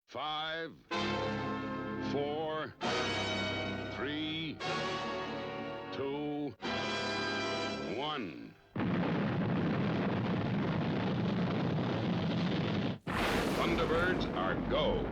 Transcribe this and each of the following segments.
5, 4, 3, 2, 1. Thunderbirds are go.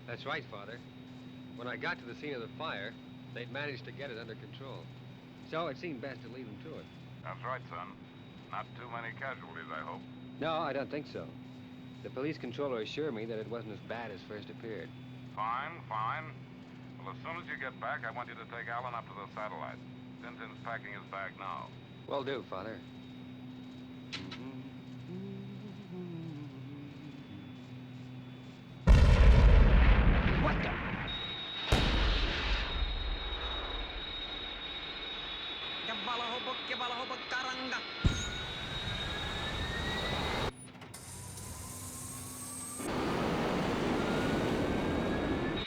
That's right, Father. When I got to the scene of the fire, they'd managed to get it under control. So it seemed best to leave them to it. That's right, son. Not too many casualties, I hope. No, I don't think so. The police controller assured me that it wasn't as bad as first appeared. Fine, fine. Well, as soon as you get back, I want you to take Alan up to the satellite. Tintin's packing his bag now. Will do, Father. What the? Yabalahobok, karanga.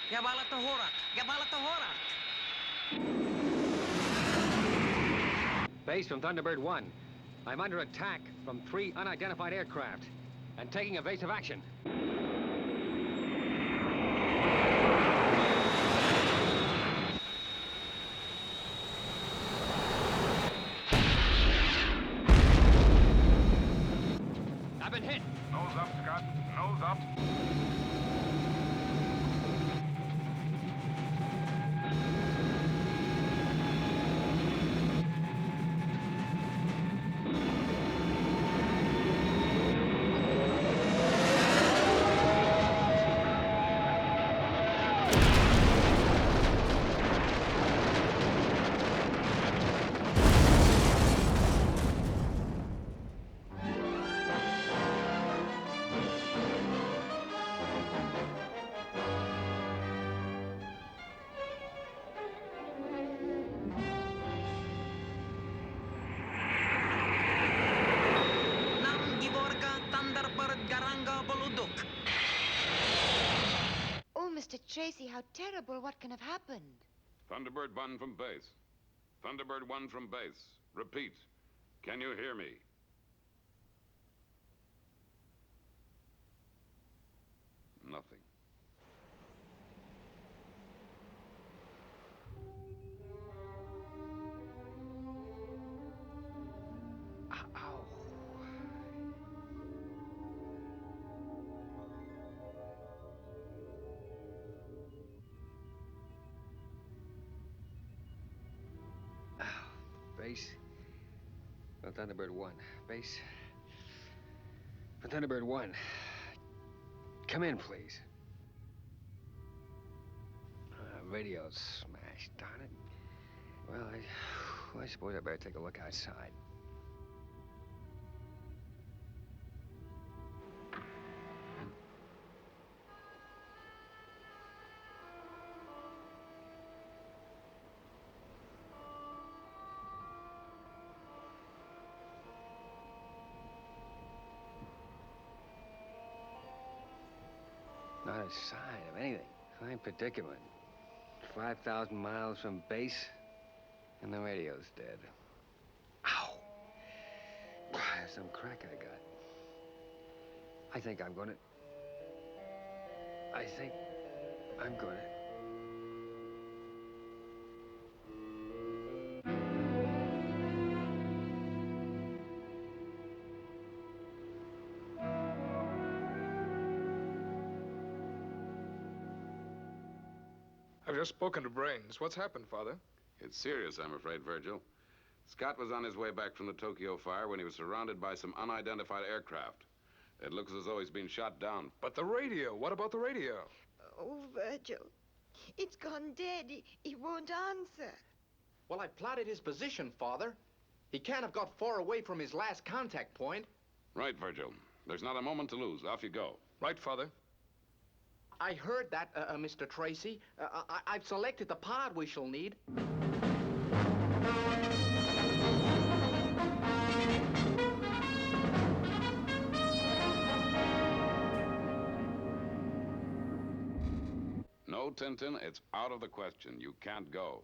Yabala Tohorak. Base from Thunderbird 1. I'm under attack from 3 unidentified aircraft and taking evasive action. I've been hit. Nose up, Scott. Nose up. Thunderbird Garanga Boluduk. Oh, Mr. Tracy, how terrible. What can have happened? Thunderbird 1 from base. Thunderbird 1 from base. Repeat. Can you hear me? Nothing. Ow. Base. For Thunderbird 1. Base. For Thunderbird 1. Come in, please. Radio's smashed, darn it. Well, I suppose I better take a look outside. Not a sign of anything. Fine predicament. 5,000 miles from base, and the radio's dead. Ow! Some crack I got. I think I'm gonna... I've just spoken to Brains. What's happened, Father? It's serious, I'm afraid, Virgil. Scott was on his way back from the Tokyo fire when he was surrounded by some unidentified aircraft. It looks as though he's been shot down. But the radio. What about the radio? Oh, Virgil. It's gone dead. He won't answer. Well, I plotted his position, Father. He can't have got far away from his last contact point. Right, Virgil. There's not a moment to lose. Off you go. Right, Father. I heard that, Mr. Tracy. I've selected the pod we shall need. No, Tintin, it's out of the question. You can't go.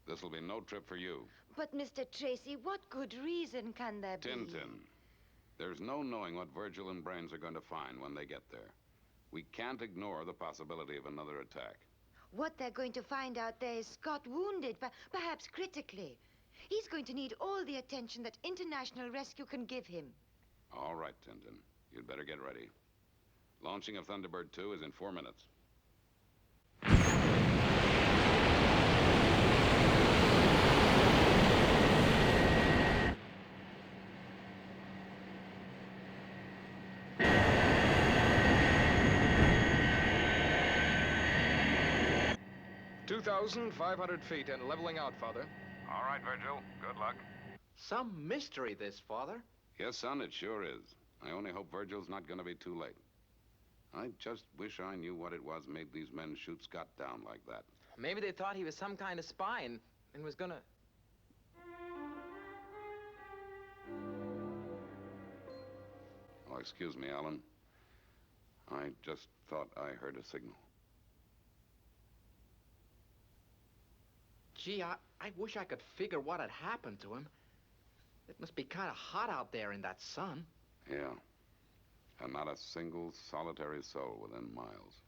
This will be no trip for you. But, Mr. Tracy, what good reason can there be? Tintin, there's no knowing what Virgil and Brains are going to find when they get there. We can't ignore the possibility of another attack. What they're going to find out there is Scott wounded, perhaps critically. He's going to need all the attention that international rescue can give him. All right, Tintin. You'd better get ready. Launching of Thunderbird 2 is in 4 minutes. $2,500 feet and leveling out, Father. All right, Virgil. Good luck. Some mystery, this, Father. Yes, son, it sure is. I only hope Virgil's not going to be too late. I just wish I knew what it was made these men shoot Scott down like that. Maybe they thought he was some kind of spy and was gonna... Oh, excuse me, Alan. I just thought I heard a signal. Gee, I wish I could figure what had happened to him. It must be kind of hot out there in that sun. Yeah. And not a single solitary soul within miles.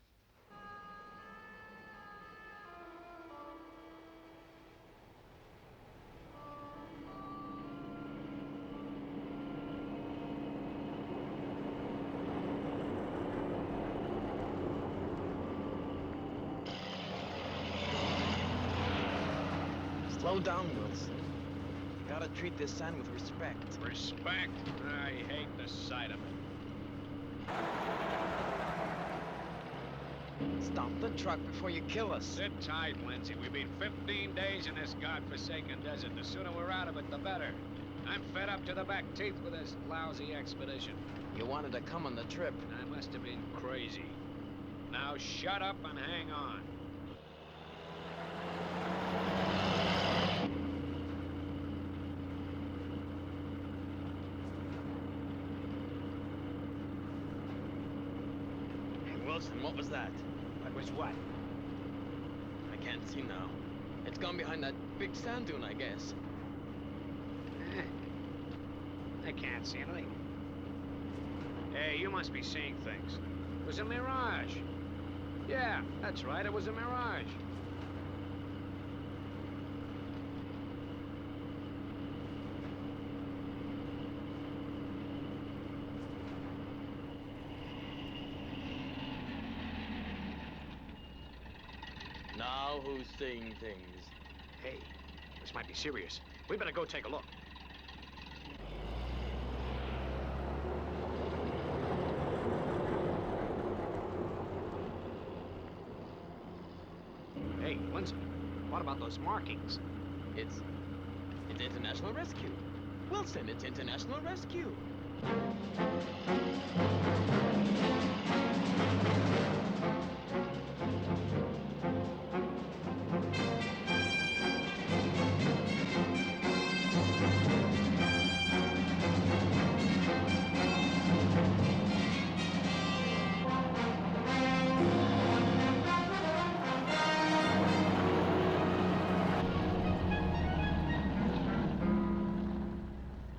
Slow down, Wilson. Gotta treat this son with respect. Respect? I hate the sight of it. Stop the truck before you kill us. Sit tight, Lindsay. We've been 15 days in this godforsaken desert. The sooner we're out of it, the better. I'm fed up to the back teeth with this lousy expedition. You wanted to come on the trip. I must have been crazy. Now shut up and hang on. Wilson, what was that? What was what? I can't see now. It's gone behind that big sand dune, I guess. I can't see anything. Hey, you must be seeing things. It was a mirage. Yeah, that's right, it was a mirage. Now who's seeing things? Hey, this might be serious. We better go take a look. Hey, Lindsay, what about those markings? It's international rescue. Wilson, it's international rescue.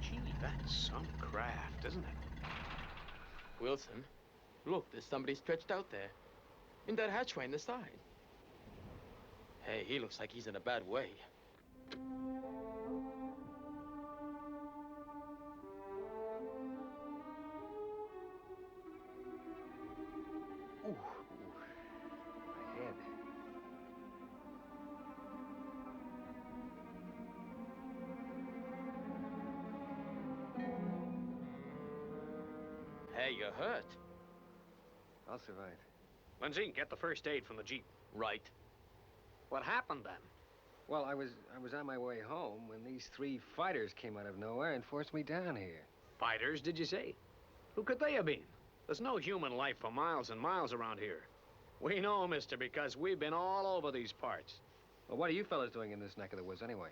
Gee, that's some crack. craft, isn't it? Wilson, look, there's somebody stretched out there. In that hatchway in the side. Hey, he looks like he's in a bad way. Ooh, my head. Hey, you're hurt. I'll survive. Lindsay, get the first aid from the Jeep. Right. What happened then? Well, I was on my way home when these three fighters came out of nowhere and forced me down here. Fighters, did you say? Who could they have been? There's no human life for miles and miles around here. We know, mister, because we've been all over these parts. Well, what are you fellas doing in this neck of the woods anyway?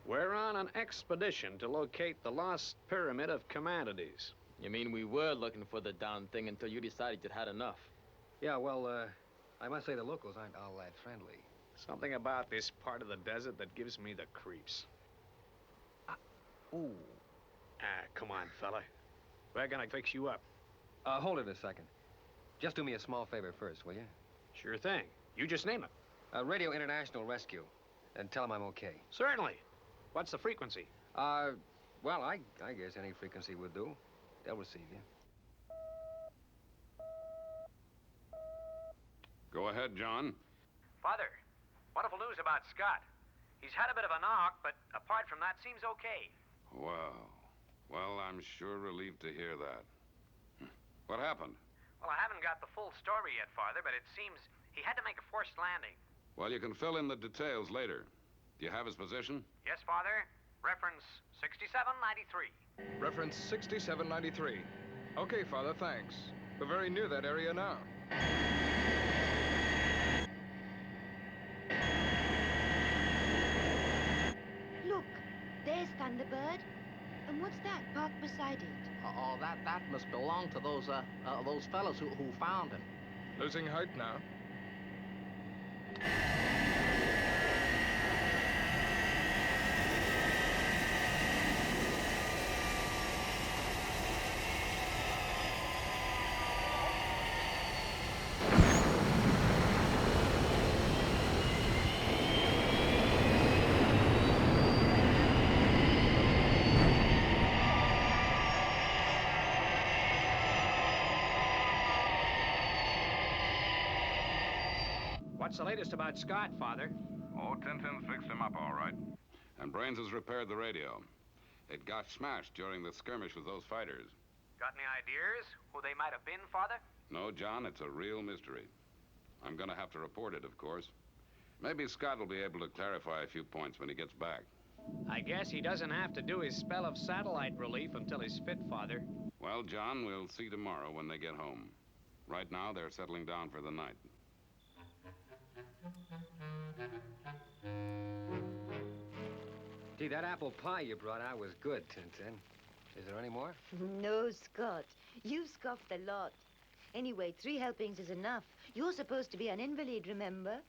We're on an expedition to locate the lost pyramid of Commodities. You mean we were looking for the darn thing until you decided you'd had enough? Yeah, well, I must say the locals aren't all that friendly. Something about this part of the desert that gives me the creeps. Ooh. Come on, fella. We're gonna fix you up. Hold it a second. Just do me a small favor first, will you? Sure thing. You just name it. Radio International Rescue. And tell them I'm okay. Certainly. What's the frequency? Well, I guess any frequency would do. They'll receive you. Go ahead, John. Father, wonderful news about Scott. He's had a bit of a knock, but apart from that, seems okay. Well, I'm sure relieved to hear that. What happened? Well, I haven't got the full story yet, Father, but it seems he had to make a forced landing. Well, you can fill in the details later. Do you have his position? Yes, Father. Reference 6793. Reference 6793. Okay, Father, thanks. We're very near that area now. Look, there's Thunderbird. And what's that parked beside it? Oh, that must belong to those fellows who found him. Losing height now. What's the latest about Scott, Father? Oh, Tintin's fixed him up all right. And Brains has repaired the radio. It got smashed during the skirmish with those fighters. Got any ideas who they might have been, Father? No, John, it's a real mystery. I'm gonna have to report it, of course. Maybe Scott will be able to clarify a few points when he gets back. I guess he doesn't have to do his spell of satellite relief until he's fit, Father. Well, John, we'll see tomorrow when they get home. Right now, they're settling down for the night. Gee, that apple pie you brought out was good, Tintin. Is there any more? No, Scott. You scoffed a lot. Anyway, 3 helpings is enough. You're supposed to be an invalid, remember?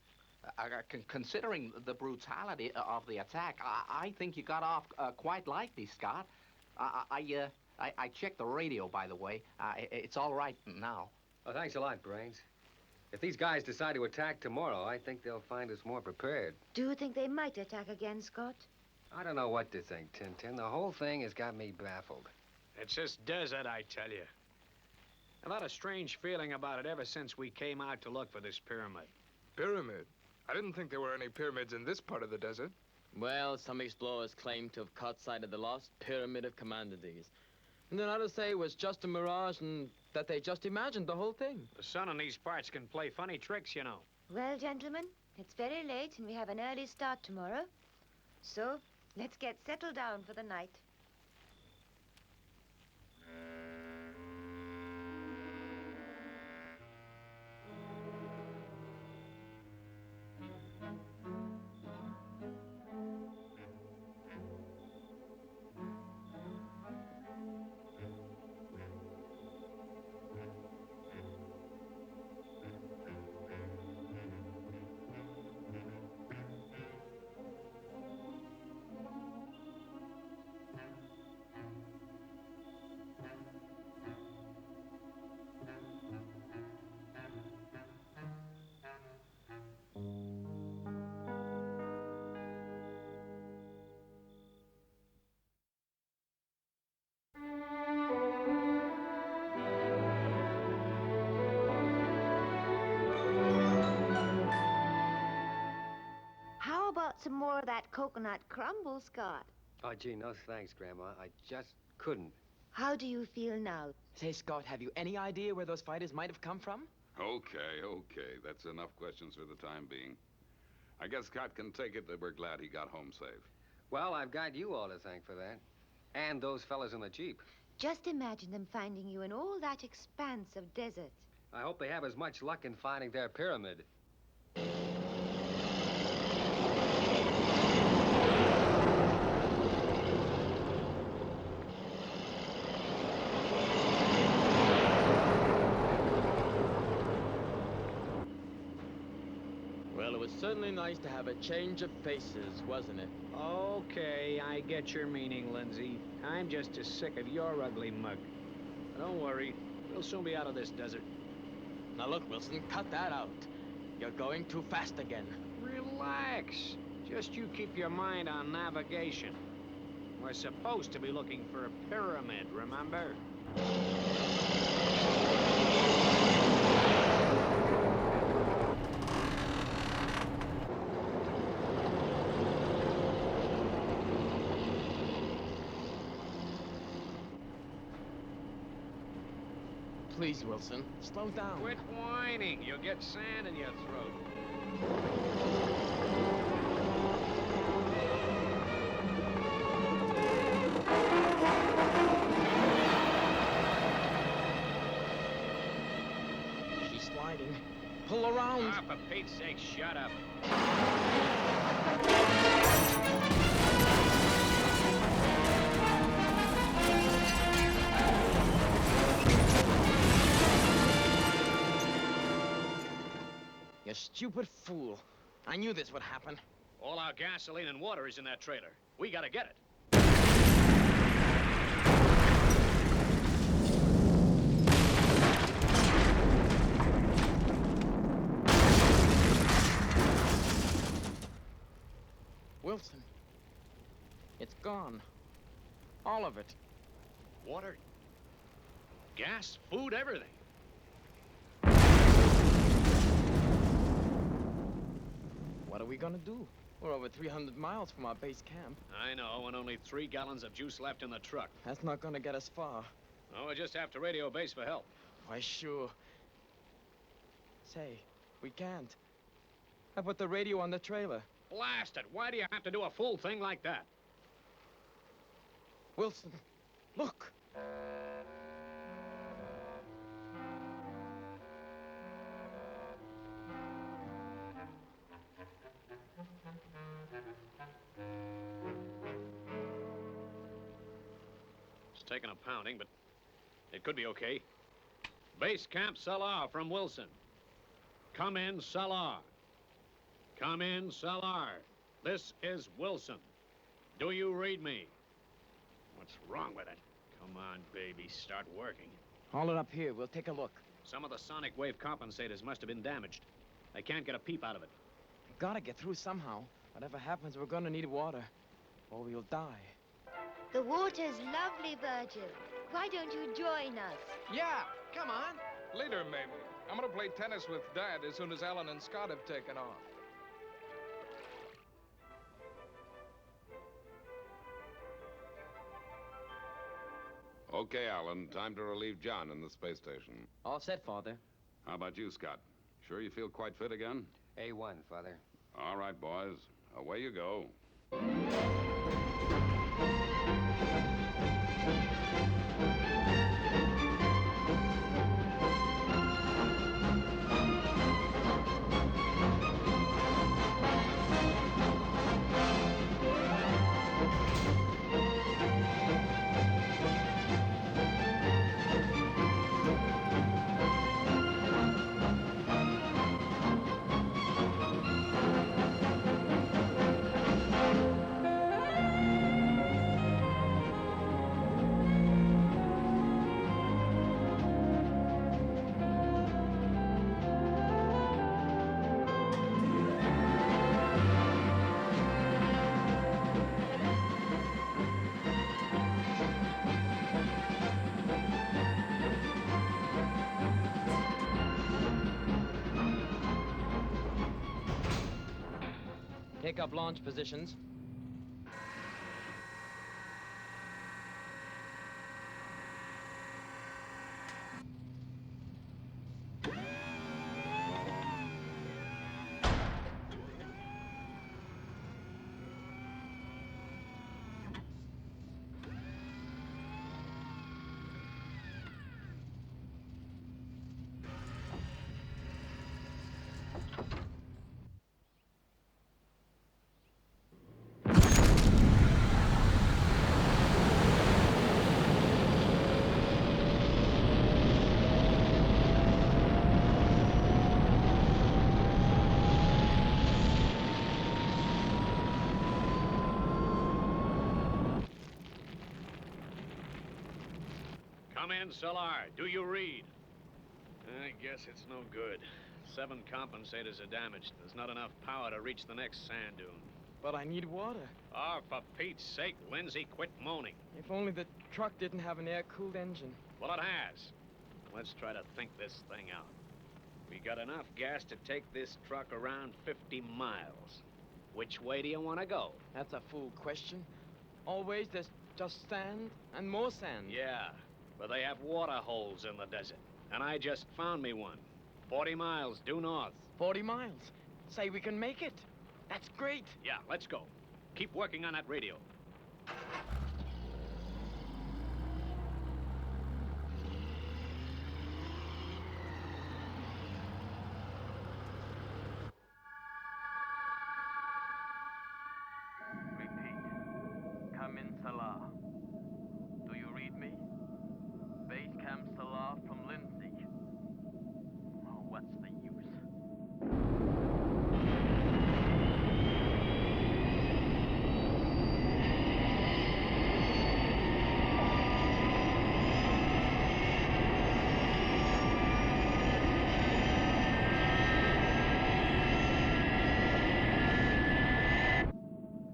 Considering the brutality of the attack, I think you got off quite lightly, Scott. I checked the radio, by the way. It's all right now. Oh, thanks a lot, Brains. If these guys decide to attack tomorrow, I think they'll find us more prepared. Do you think they might attack again, Scott? I don't know what to think, Tintin. The whole thing has got me baffled. It's this desert, I tell you. I've had a strange feeling about it ever since we came out to look for this pyramid. Pyramid? I didn't think there were any pyramids in this part of the desert. Well, some explorers claim to have caught sight of the lost pyramid of Commodities. And then others say it was just a mirage and that they just imagined the whole thing. The sun in these parts can play funny tricks, you know. Well, gentlemen, it's very late and we have an early start tomorrow. So, let's get settled down for the night. or that coconut crumble, Scott. Oh, gee, no thanks, Grandma. I just couldn't. How do you feel now? Say, Scott, have you any idea where those fighters might have come from? Okay. That's enough questions for the time being. I guess Scott can take it that we're glad he got home safe. Well, I've got you all to thank for that. And those fellas in the Jeep. Just imagine them finding you in all that expanse of desert. I hope they have as much luck in finding their pyramid. Well, it was certainly nice to have a change of faces, wasn't it? Okay, I get your meaning, Lindsay. I'm just as sick of your ugly mug. Don't worry, we'll soon be out of this desert. Now look, Wilson, cut that out. You're going too fast again. Relax. Just you keep your mind on navigation. We're supposed to be looking for a pyramid, remember? Please, Wilson, slow down. Quit whining. You'll get sand in your throat. She's sliding. Pull around. Ah, for Pete's sake, shut up. You stupid fool. I knew this would happen. All our gasoline and water is in that trailer. We gotta get it. Wilson, it's gone. All of it. Water, gas, food, everything. What are we gonna do? We're over 300 miles from our base camp. I know, and only 3 gallons of juice left in the truck. That's not gonna get us far. Oh, we'll just have to radio base for help. Why, sure. Say, we can't. I put the radio on the trailer. Blast it! Why do you have to do a fool thing like that? Wilson, look! It's taken a pounding, but it could be okay. Base Camp Salar from Wilson. Come in, Salar. Come in, Salar. This is Wilson. Do you read me? What's wrong with it? Come on, baby, start working. Haul it up here. We'll take a look. Some of the sonic wave compensators must have been damaged. They can't get a peep out of it. Gotta get through somehow. Whatever happens, we're gonna need water, or we'll die. The water's lovely, Virgil. Why don't you join us? Yeah, come on. Later, maybe. I'm gonna play tennis with Dad as soon as Alan and Scott have taken off. Okay, Alan, time to relieve John in the space station. All set, Father. How about you, Scott? Sure you feel quite fit again? A1, Father. All right, boys. Away you go. Take up launch positions. Come in, Solar. Do you read? I guess it's no good. 7 compensators are damaged. There's not enough power to reach the next sand dune. But I need water. Oh, for Pete's sake, Lindsay, quit moaning. If only the truck didn't have an air-cooled engine. Well, it has. Let's try to think this thing out. We got enough gas to take this truck around 50 miles. Which way do you want to go? That's a fool question. Always there's just sand and more sand. Yeah, but they have water holes in the desert. And I just found me one. 40 miles due north. 40 miles. Say we can make it. That's great. Yeah, let's go. Keep working on that radio. Repeat. Come in, Salah. Do you read me? Base Camp Salah from Lindsay. Oh, what's the use?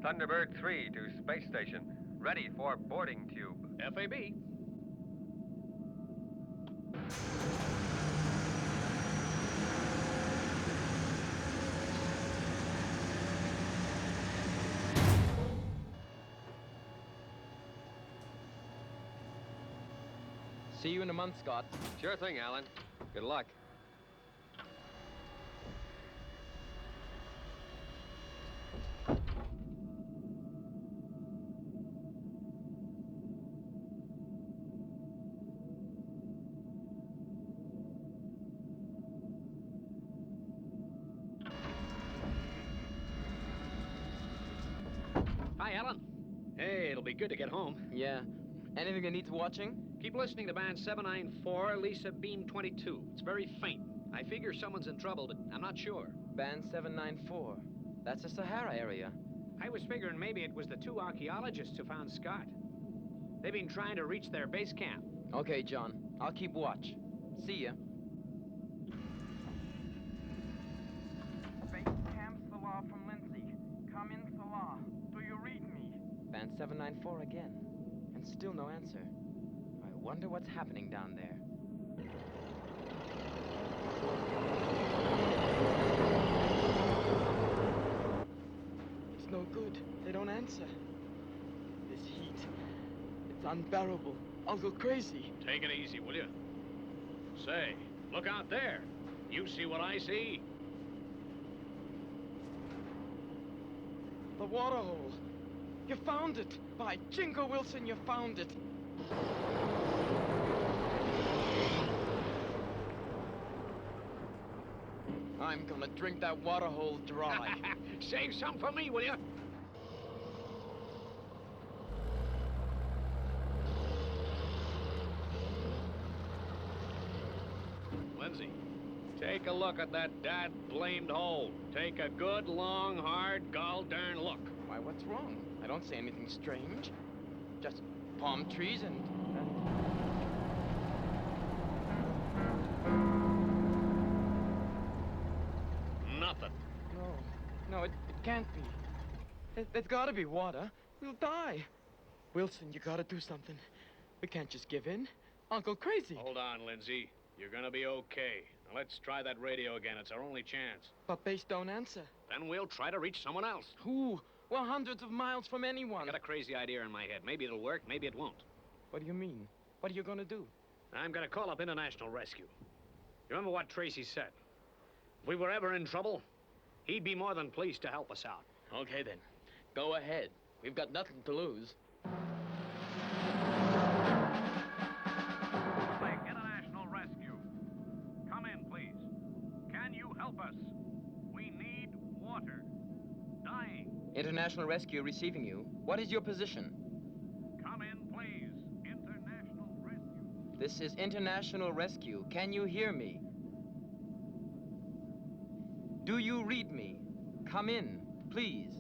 Thunderbird 3 to space station. Ready for boarding tube. FAB. See you in a month, Scott. Sure thing, Alan. Good luck. Hi, Alan. Hey, it'll be good to get home. Yeah. Anything that needs watching? Keep listening to band 794, Lisa Beam 22. It's very faint. I figure someone's in trouble, but I'm not sure. Band 794. That's the Sahara area. I was figuring maybe it was the 2 archaeologists who found Scott. They've been trying to reach their base camp. Okay, John. I'll keep watch. See ya. Base Camp Salah from Lindsay. Come in, Salah. Do you read me? Band 794 again. And still no answer. I wonder what's happening down there. It's no good. They don't answer. This heat, it's unbearable. I'll go crazy. Take it easy, will you? Say, look out there. You see what I see? The water hole. You found it. By Jingo Wilson, you found it. I'm gonna drink that water hole dry. Save some for me, will you? Lindsay, take a look at that dad-blamed hole. Take a good, long, hard, gall-darn look. Why, what's wrong? I don't see anything strange. Just palm trees and... Nothing. No, it can't be. There's gotta be water. We'll die. Wilson, you gotta do something. We can't just give in. I'll go crazy. Hold on, Lindsay. You're gonna be okay. Now, let's try that radio again. It's our only chance. But Base don't answer. Then we'll try to reach someone else. Who? We're hundreds of miles from anyone. I got a crazy idea in my head. Maybe it'll work, maybe it won't. What do you mean? What are you gonna do? I'm gonna call up International Rescue. You remember what Tracy said? If we were ever in trouble, he'd be more than pleased to help us out. Okay, then. Go ahead. We've got nothing to lose. Like International Rescue. Come in, please. Can you help us? We need water. Dying. International Rescue receiving you. What is your position? Come in, please. International Rescue. This is International Rescue. Can you hear me? Do you read me? Come in, please.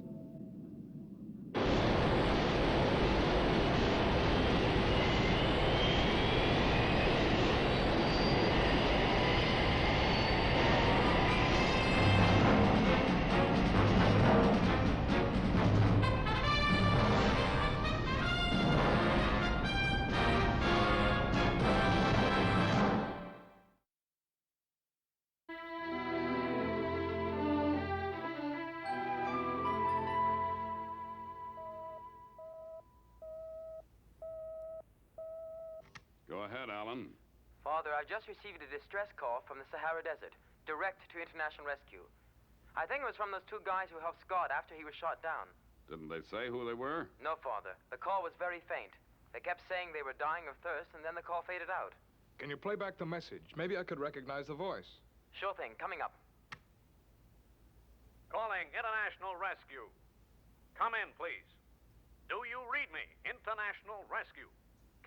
Go ahead, Alan. Father, I've just received a distress call from the Sahara Desert, direct to International Rescue. I think it was from those two guys who helped Scott after he was shot down. Didn't they say who they were? No, Father. The call was very faint. They kept saying they were dying of thirst, and then the call faded out. Can you play back the message? Maybe I could recognize the voice. Sure thing. Coming up. Calling International Rescue. Come in, please. Do you read me? International Rescue.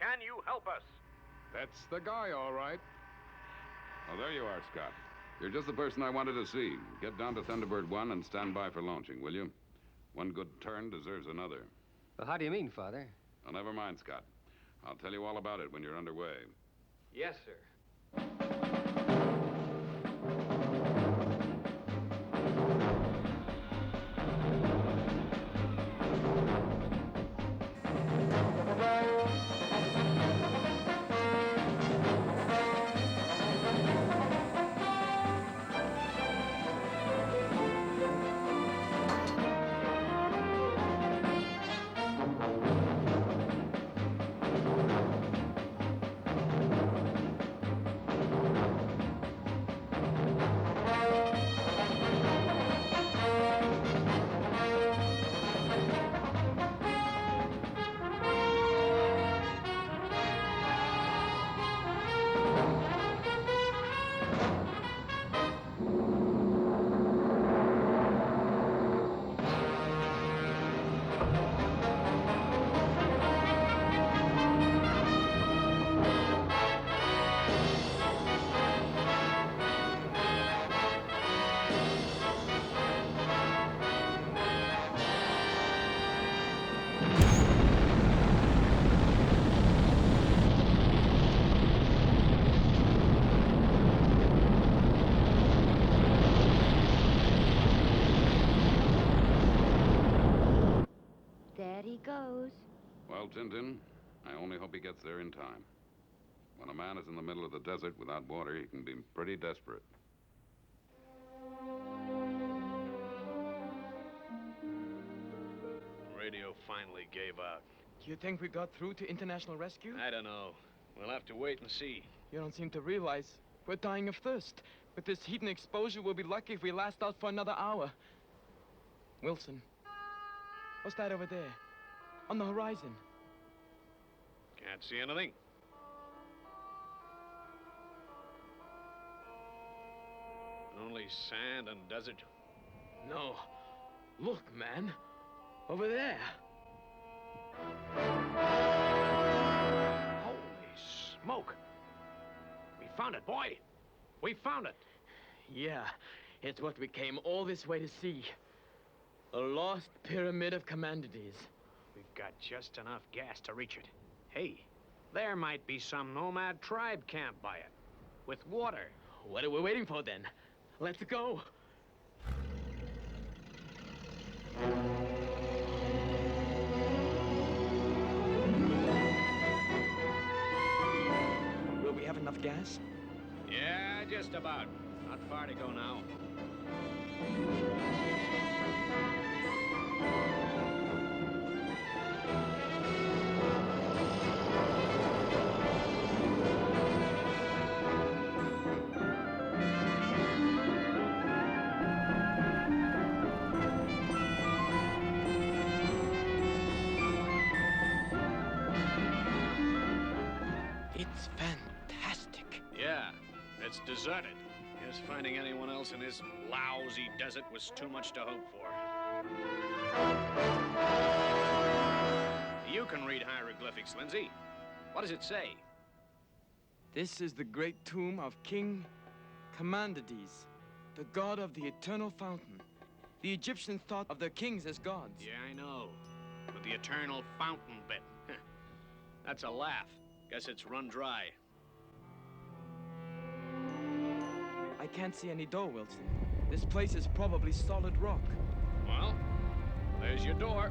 Can you help us? That's the guy, all right. Oh, there you are, Scott. You're just the person I wanted to see. Get down to Thunderbird 1 and stand by for launching, will you? One good turn deserves another. Well, how do you mean, Father? Oh, never mind, Scott. I'll tell you all about it when you're underway. Yes, sir. There he goes. Well, Tintin, I only hope he gets there in time. When a man is in the middle of the desert without water, he can be pretty desperate. Radio finally gave out. Do you think we got through to International Rescue? I don't know. We'll have to wait and see. You don't seem to realize we're dying of thirst. With this heat and exposure, we'll be lucky if we last out for another hour. Wilson, what's that over there? On the horizon. Can't see anything. Only sand and desert. No. Look, man. Over there. Holy smoke. We found it, boy. We found it. Yeah, it's what we came all this way to see. A lost pyramid of Commandides. We've got just enough gas to reach it. Hey, there might be some nomad tribe camp by it. With water. What are we waiting for, then? Let's go. Will we have enough gas? Yeah, just about. Not far to go now. It's fantastic. Yeah, it's deserted. Guess finding anyone else in this lousy desert was too much to hope for. You can read hieroglyphics, Lindsay. What does it say? This is the great tomb of King Commandades, the god of the eternal fountain. The Egyptians thought of their kings as gods. Yeah, I know. But the eternal fountain bit. That's a laugh. Guess it's run dry. I can't see any door, Wilson. This place is probably solid rock. Well, there's your door.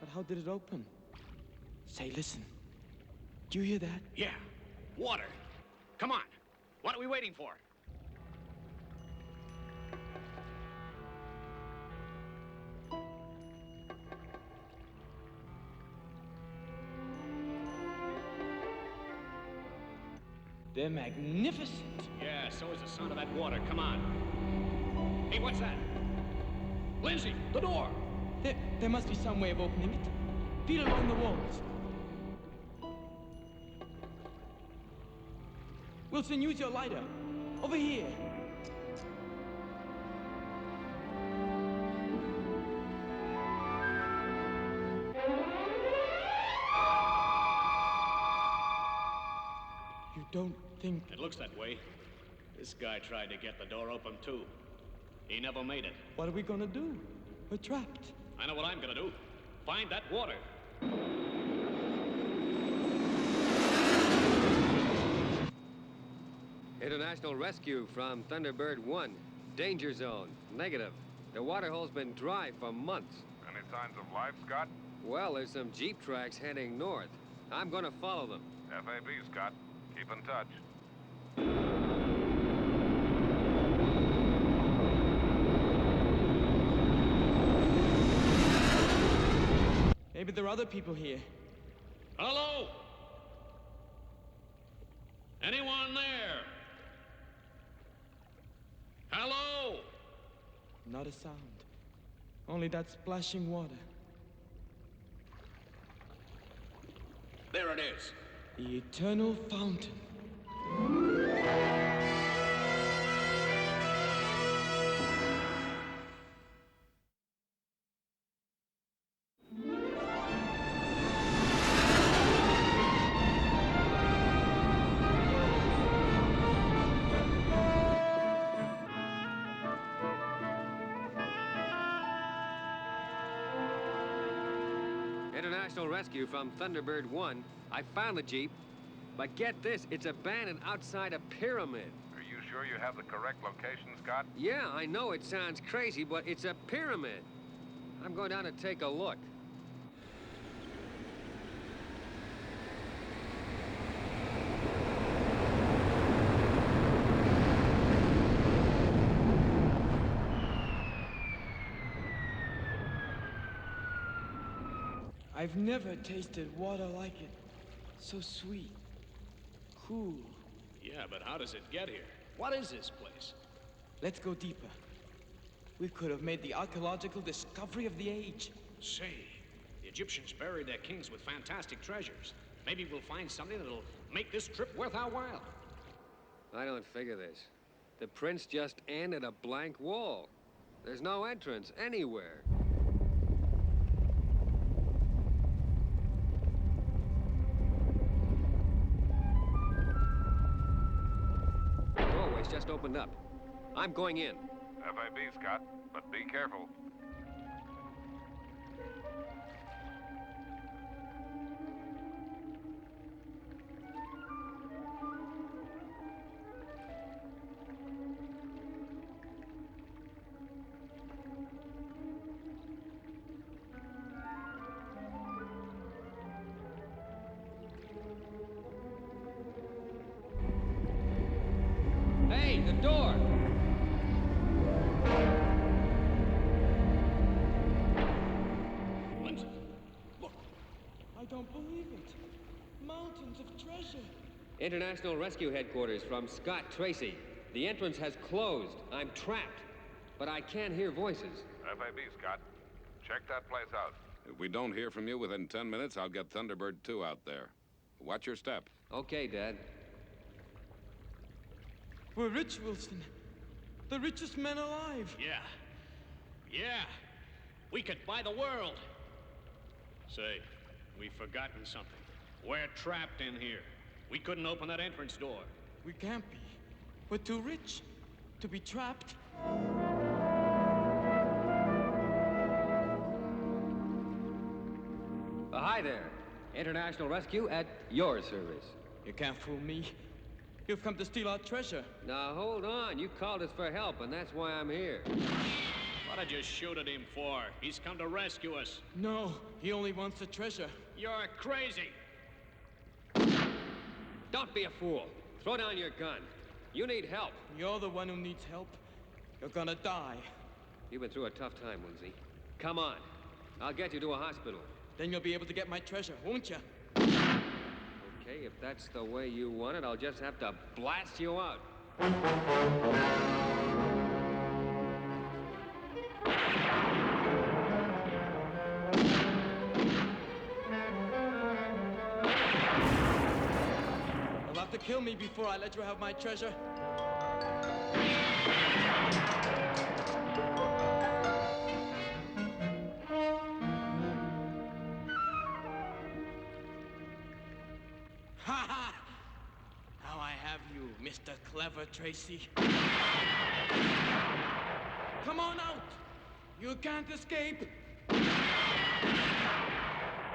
But how did it open? Say, listen. Do you hear that? Yeah, water. Come on. What are we waiting for? They're magnificent. Yeah, so is the sound of that water. Come on. Hey, what's that? Lindsay, the door! There must be some way of opening it. Feel along the walls. Wilson, use your lighter. Over here. You don't think... It looks that way. This guy tried to get the door open, too. He never made it. What are we gonna do? We're trapped. I know what I'm gonna do. Find that water. International rescue from Thunderbird 1. Danger zone. Negative. The water hole's been dry for months. Any signs of life, Scott? Well, there's some jeep tracks heading north. I'm gonna follow them. FAB, Scott. Keep in touch. Maybe there are other people here. Hello? Anyone there? Hello? Not a sound. Only that splashing water. There it is. The eternal fountain. International rescue from Thunderbird 1. I found the jeep. But get this, it's abandoned outside a pyramid. Are you sure you have the correct location, Scott? Yeah, I know it sounds crazy, but it's a pyramid. I'm going down to take a look. I've never tasted water like it. So sweet. Cool. Yeah, but how does it get here? What is this place? Let's go deeper. We could have made the archaeological discovery of the age. Say, the Egyptians buried their kings with fantastic treasures. Maybe we'll find something that'll make this trip worth our while. I don't figure this. The prince just ended a blank wall. There's no entrance anywhere. Doorway's just opened up. I'm going in. FAB, Scott, but be careful. International Rescue Headquarters from Scott Tracy. The entrance has closed. I'm trapped, but I can hear voices. FAB, Scott. Check that place out. If we don't hear from you within 10 minutes, I'll get Thunderbird 2 out there. Watch your step. Okay, Dad. We're rich, Wilson. The richest men alive. Yeah. Yeah. We could buy the world. Say, we've forgotten something. We're trapped in here. We couldn't open that entrance door. We can't be. We're too rich to be trapped. Hi there. International Rescue at your service. You can't fool me. You've come to steal our treasure. Now, hold on. You called us for help, and that's why I'm here. What did you shoot at him for? He's come to rescue us. No, he only wants the treasure. You're crazy. Don't be a fool. Throw down your gun. You need help. You're the one who needs help. You're gonna die. You've been through a tough time, Lindsay. Come on. I'll get you to a hospital. Then you'll be able to get my treasure, won't you? Okay, if that's the way you want it, I'll just have to blast you out. You'll have to kill me before I let you have my treasure. Mr. Clever Tracy. Come on out! You can't escape!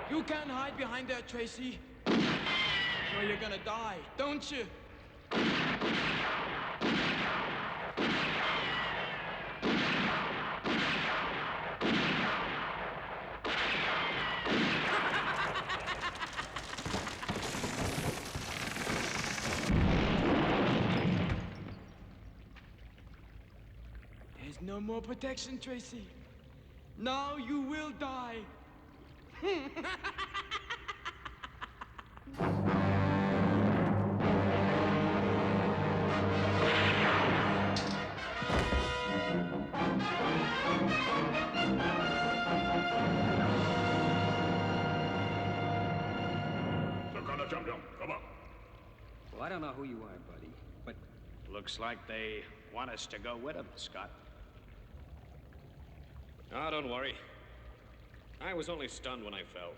You can't hide behind there, Tracy. Or you're gonna die, don't you? No more protection, Tracy. Now you will die. Come on. Well, I don't know who you are, buddy, but... Looks like they want us to go with them, Scott. Oh, don't worry. I was only stunned when I fell.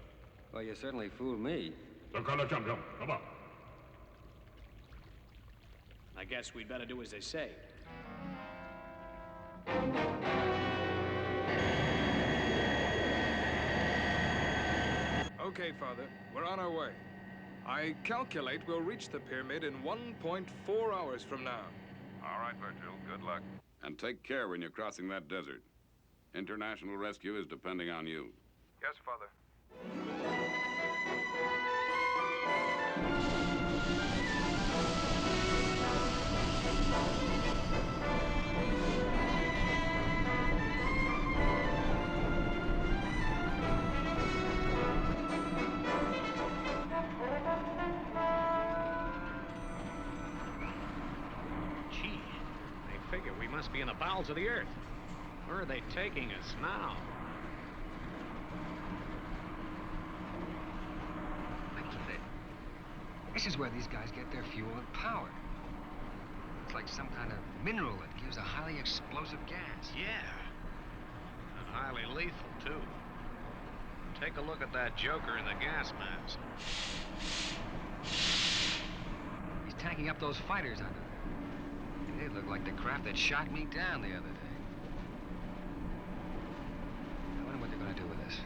Well, you certainly fooled me. Come on. I guess we'd better do as they say. Okay, Father. We're on our way. I calculate we'll reach the pyramid in 1.4 hours from now. All right, Virgil. Good luck. And take care when you're crossing that desert. International Rescue is depending on you. Yes, Father. Gee, I figure we must be in the bowels of the earth. Where are they taking us now? Look at it. This is where these guys get their fuel and power. It's like some kind of mineral that gives a highly explosive gas. Yeah. And highly lethal, too. Take a look at that joker in the gas mask. He's tanking up those fighters under there. They look like the craft that shot me down the other day. I wonder what they're gonna do with us.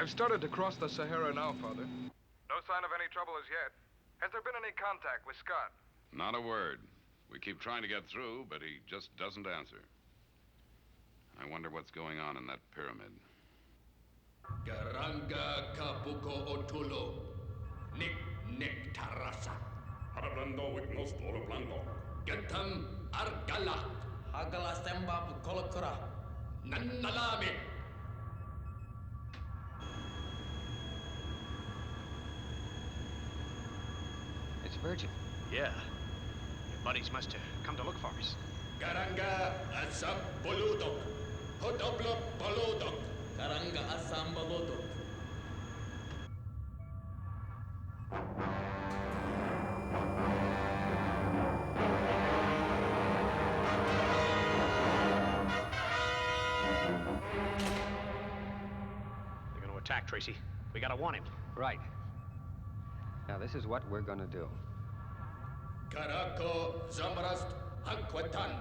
I've started to cross the Sahara now, Father. No sign of any trouble as yet. Has there been any contact with Scott? Not a word. We keep trying to get through, but he just doesn't answer. I wonder what's going on in that pyramid. Garanga kapuko otulo. Nik tarasa. Harablando wignos doloblando. Gatam argala. Hagala stemba kolokura. Nannalame. It's Virgil. Yeah. Your buddies must have come to look for us. Garanga asam boludok. Hodoblo boludok. Garanga asam boludok. They're going to attack, Tracy. We got to warn him. Right. Now, this is what we're gonna do. Karako zamrast hankwatan.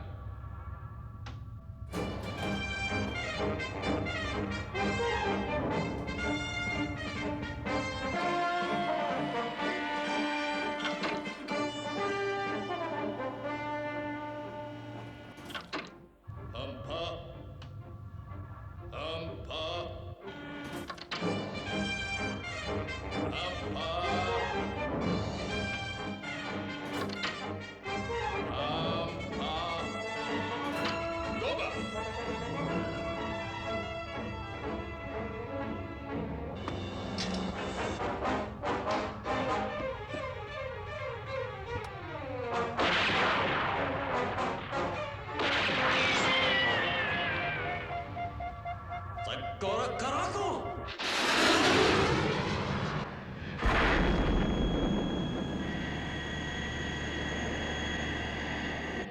Humpa. Humpa. Humpa.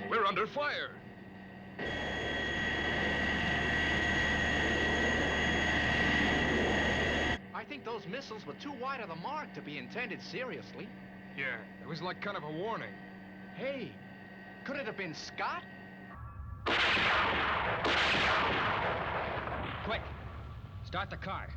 We're under fire. I think those missiles were too wide of the mark to be intended seriously. Yeah, it was like kind of a warning. Hey, could it have been Scott? Quick! Start the car.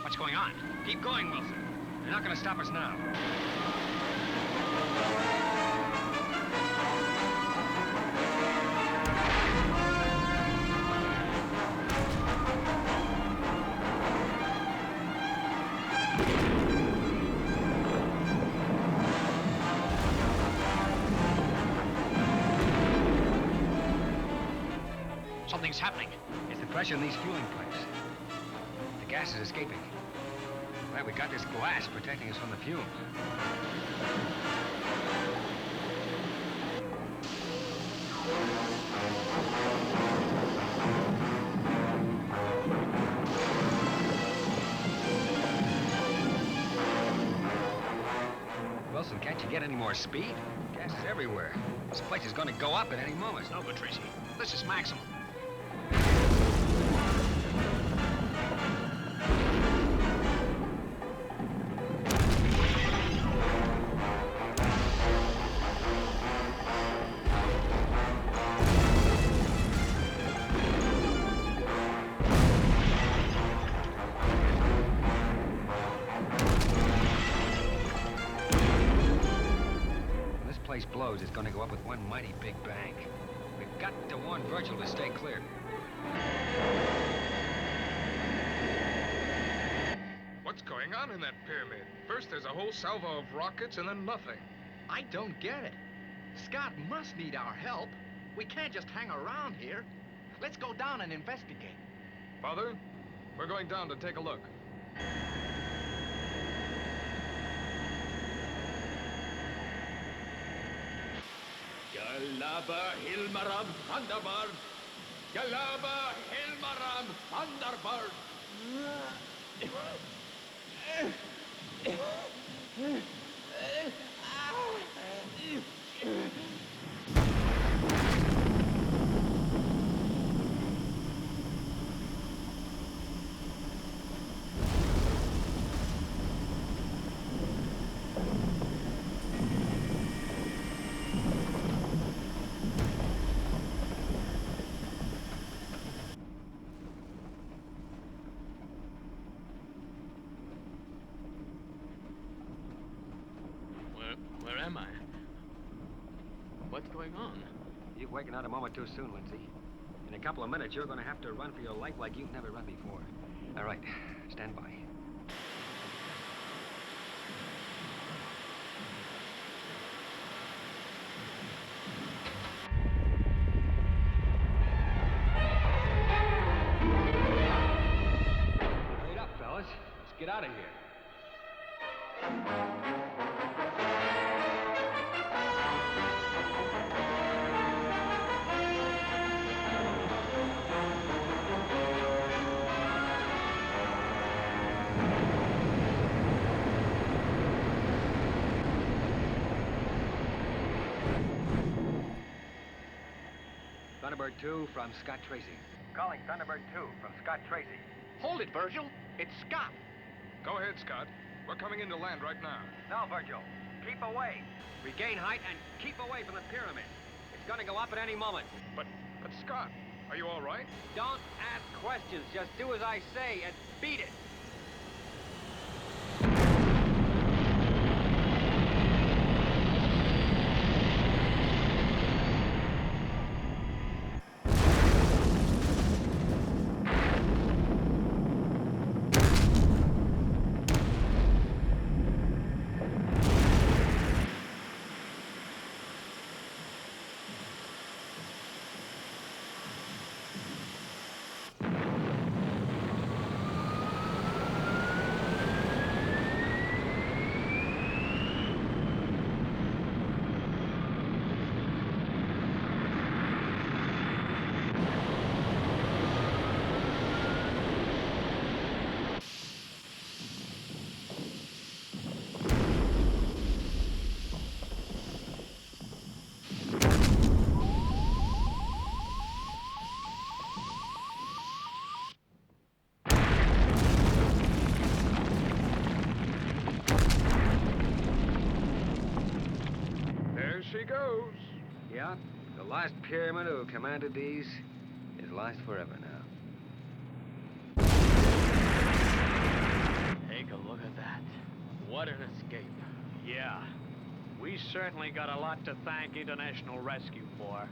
What's going on? Keep going, Wilson. You're not gonna stop us now. Something's happening. It's the pressure in these fueling pipes. The gas is escaping. Well, we got this glass protecting us from the fumes. Wilson, can't you get any more speed? Gas is everywhere. This place is going to go up at any moment. It's no good, Tracy. This is maximum. When this place blows, it's going to go up with one mighty big bang. We've got to warn Virgil to stay clear. What's going on in that pyramid? First there's a whole salvo of rockets and then nothing. I don't get it. Scott must need our help. We can't just hang around here. Let's go down and investigate. Father, we're going down to take a look. Galaba Hilmaram Thunderbirds! Galaba Hilmaram Thunderbirds! Where am I? What's going on? You've wakened out a moment too soon, Lindsay. In a couple of minutes, you're going to have to run for your life like you've never run before. All right, stand by. Wait up, fellas. Let's get out of here. Thunderbird 2 from Scott Tracy. Calling Thunderbird 2 from Scott Tracy. Hold it, Virgil. It's Scott. Go ahead, Scott. We're coming into land right now. No, Virgil. Keep away. Regain height and keep away from the pyramid. It's going to go up at any moment. But Scott, are you all right? Don't ask questions. Just do as I say and beat it. She goes. Yeah, the last pyramid who commanded these is lost forever now. Take a look at that. What an escape. Yeah. We certainly got a lot to thank International Rescue for.